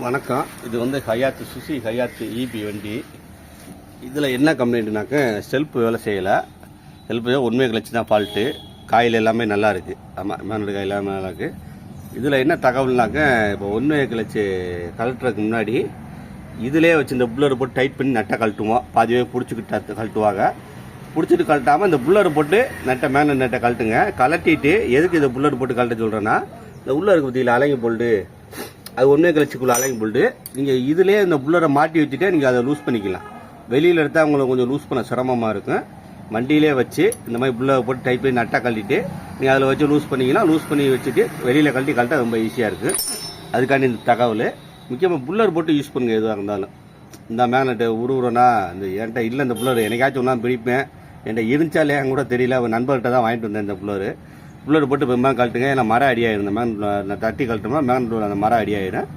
வணக்கம். இது வந்து ஹயாத்து சுசி ஹயாத்து இபி வண்டி. இதில் என்ன கம்ப்ளைண்ட்னாக்க செல்ஃப் வேலை செய்யலை. செல்ஃபு உண்மை கிளச்சு தான் ஃபால்ட்டு. காயில் எல்லாமே நல்லா இருக்குது. ஆமாம், மேனோட காயில் எல்லாமே நல்லா இருக்குது. இதில் என்ன தகவல்னாக்க இப்போ உண்மை கிளச்சு கழட்டுறதுக்கு முன்னாடி இதிலே வச்சு இந்த புல்லரை போட்டு டைட் பண்ணி நட்டை கழட்டுவோம். பாதிவே பிடிச்சிக்கிட்டு கழட்டுவாங்க. பிடிச்சிட்டு கழட்டாமல் இந்த புல்லர் போட்டு மேலே நட்டை கழட்டுங்க. கழட்டிட்டு எதுக்கு இதை புல்லர் போட்டு கழட்ட சொல்கிறேன்னா, இந்த உள்ள இருக்க பற்றியில் அலைங்க போல்டு, அது ஒன்றே கிளச்சிக்குள்ள அலைங்க போல்டு. நீங்கள் இதிலே இந்த புல்லரை மாட்டி வச்சுட்டே நீங்கள் அதை லூஸ் பண்ணிக்கலாம். வெளியில் எடுத்தால் உங்களுக்கு கொஞ்சம் லூஸ் பண்ண சிரமமாக இருக்கும். வண்டியிலே வச்சு இந்த மாதிரி புல்லரை போட்டு டைப் பண்ணி நட்டா கழட்டிட்டு நீங்கள் அதில் வச்சு லூஸ் பண்ணிக்கலாம். லூஸ் பண்ணி வச்சுட்டு வெளியில் கழட்ட ரொம்ப ஈஸியாக இருக்குது. அதுக்காண்டி இந்த தகவல் முக்கியமாக புல்லர் போட்டு யூஸ் பண்ணுங்கள். எதுவாக இருந்தாலும் இந்த மேக்னெட்டு உருவுறோன்னா இந்த என்கிட்ட இல்லை, இந்த புல்லர் எனக்காச்சும் ஒன்றா பிடிப்பேன். என்கிட்ட இருந்துச்சாலே என் கூட தெரியல. ஒரு நண்பர்கிட்ட தான் வாங்கிட்டு வந்தேன் இந்த புல்லர் போட்டு இப்போ கழட்டுங்க. ஏன்னா மரம் அடியாயிடும். இந்த மேக்னெட் தட்டி கழட்டோம்னா மேக்னெட் அந்த மரம் அடியாயிடும்.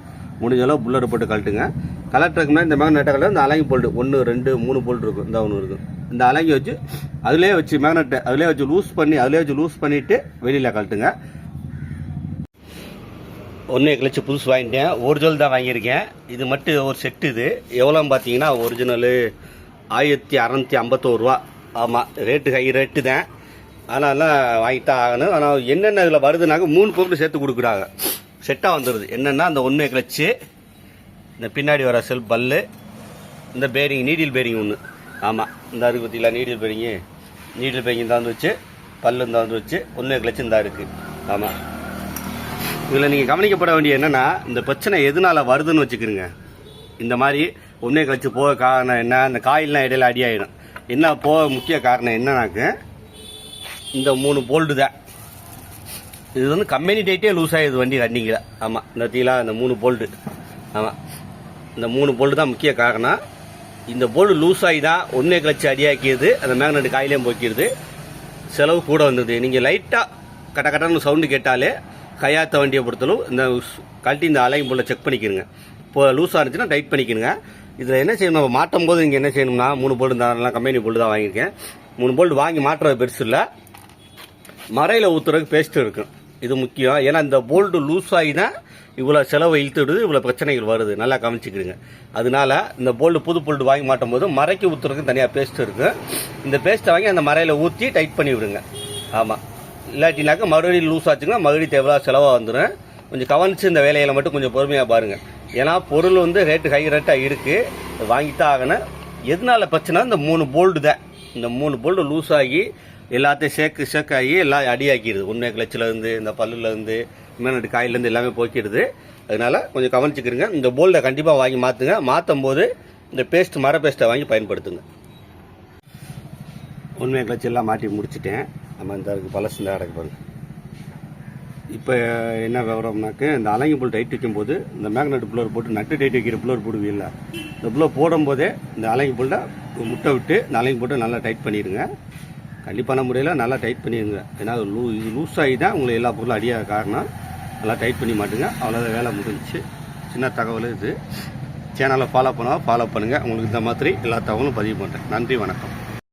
முடிஞ்ச அளவு புல்லர் போட்டு கழட்டுங்க. கலெக்டருக்கு முன்னாடி இந்த மேக்னெட்டை கலர் இந்த அலங்கி போல்ட்டு 1 2 3 போல்ட் இருக்கும். இந்த ஒன்று இருக்கும். இந்த அலங்கி வச்சு அதிலே வச்சு மேக்னெட்டை அதிலே வச்சு லூஸ் பண்ணிவிட்டு வெளியில் கழட்டுங்க. ஒன்றே கிளச்சு புதுசு வாங்கிட்டேன். ஒரிஜினல் தான் வாங்கியிருக்கேன். இது மட்டும் ஒரு செட்டு. இது எவ்வளோன்னு பார்த்தீங்கன்னா ஒரிஜினலு 1651 ரூபா. ஆமாம், ஹை ரேட்டு தான். அதனால வாங்கித்தான் ஆகணும். ஆனால் என்னென்ன இதில் வருதுனாக்க 3 பொருள் சேர்த்து கொடுக்குறாங்க. செட்டாக வந்துடுது. என்னென்னா அந்த ஒன்றே கிளச்சு, இந்த பின்னாடி வர செல்ஃப் பல்லு, இந்த பேரிங் நீடில் பேரிங் ஒன்று. ஆமாம், இந்த அருக்கு பற்றியில் நீடில் பேரிங் இந்த வந்து வச்சு, பல்லு இந்த வந்து வச்சு, ஒன்றே கிளச்சு இந்த இருக்குது. ஆமாம், இதில் நீங்கள் கவனிக்கப்பட வேண்டிய என்னென்னா, இந்த பிரச்சனை எதனால் வருதுன்னு வச்சுக்கிறீங்க. இந்த மாதிரி ஒன்றே கிளச்சு போக காரணம் என்ன, இந்த காயில்லாம் இடையில அடியாயிடும். என்ன போக முக்கிய காரணம் என்னன்னாக்க இந்த 3 போல்டு தான். இது வந்து கம்பெனி டைட்டே லூஸ் ஆகிடுது வண்டி ரன்னிங்கில். ஆமாம், இந்த தீலா இந்த 3 போல்டு. ஆமாம், இந்த 3 போல்டு தான் முக்கிய காரணம். இந்த போல்டு லூஸ் ஆகி தான் ஒன்றே கிளச்சு அடியாக்கியது. அந்த மேக்னெட் காயிலையும் போக்கிடுது. செலவு கூட வந்தது. நீங்கள் லைட்டாக கட்டன்னு சவுண்டு கேட்டாலே கையாத்த வண்டியை பொறுத்தளவு இந்த கழட்டி இந்த அலையும் போல செக் பண்ணிக்கிறங்க. இப்போ லூஸாக இருந்துச்சுன்னா டைட் பண்ணிக்கிறங்க. இதில் என்ன செய்யணும், நம்ம மாட்டும் போது நீங்கள் என்ன செய்யணும்னா 3 போல்டு தான், கம்பெனி போல்டு தான் வாங்கியிருக்கேன். 3 போல்டு வாங்கி மாட்டுறது பெருசு இல்லை. மரையில் ஊற்றுறதுக்கு பேஸ்ட்டு இருக்கும். இது முக்கியம். ஏன்னா இந்த போல்டு லூஸ் ஆகி தான் இவ்வளோ செலவை இழுத்துடுது, இவ்வளோ பிரச்சனைகள் வருது. நல்லா கவனிச்சுக்கிடுங்க. அதனால இந்த புது போல்டு வாங்கி மாட்டும் போது மரைக்கு ஊற்றுறதுக்கு தனியாக பேஸ்ட் இருக்குது. இந்த பேஸ்ட்டை வாங்கி அந்த மரையில் ஊற்றி டைட் பண்ணி விடுங்க. ஆமாம், இல்லாட்டினாக்கா மறுபடியும் லூஸ் ஆச்சுன்னா மறுபடியும் தேவையா செலவாக வந்துடும். கொஞ்சம் கவனித்து இந்த வேலைகளை மட்டும் கொஞ்சம் பொறுமையாக பாருங்கள். ஏன்னா பொருள் வந்து ஹை ரேட்டாக இருக்குது, வாங்கித்தான் ஆகணும். எதனால பிரச்சனை, இந்த 3 போல்டு தான். இந்த 3 போல்டு லூஸ் ஆகி எல்லாத்தையும் ஷேக்காகி எல்லாம் அடியாக்கிடுது. உண்மை கிளச்சிலேருந்து இந்த பல்லுலேருந்து மேனட்டு காயிலேருந்து எல்லாமே போக்கிடுது. அதனால கொஞ்சம் கவனிச்சுக்கிறங்க. இந்த போல்டை கண்டிப்பாக வாங்கி மாற்றுங்க. மாற்றும் போது இந்த மர பேஸ்ட்டை வாங்கி பயன்படுத்துங்க. உண்மை கிளச்சி எல்லாம் மாட்டி முடிச்சுட்டேன். நம்ம இந்த பழசு இந்த அடக்கு பாருங்க. இப்போ என்ன விவரம்னாக்க, இந்த அலங்கி புல் டைட் வைக்கும்போது இந்த மேக்னெட் புல்லர் போட்டு நட்டு டைட் வைக்கிற புல்லர் போடுவீல்ல, இந்த புல்லர் போடும்போதே இந்த அலங்கி புல்லை முட்டை விட்டு இந்த அலங்கி போட்டு நல்லா டைட் பண்ணிடுங்க. கண்டிப்பான முறையில் நல்லா டைட் பண்ணிடுங்க. ஏன்னா இது லூஸ் ஆகி தான் உங்களுக்கு எல்லா பொருளும் அடியாக காரணம். நல்லா டைட் பண்ணி மாட்டுங்க. அவ்வளோதான், வேலை முடிஞ்சிச்சு. சின்ன தகவல் இது. சேனலை ஃபாலோ பண்ணுங்கள். உங்களுக்கு இந்த மாதிரி எல்லா தகவலும் பதிவு பண்ணுறேன். நன்றி, வணக்கம்.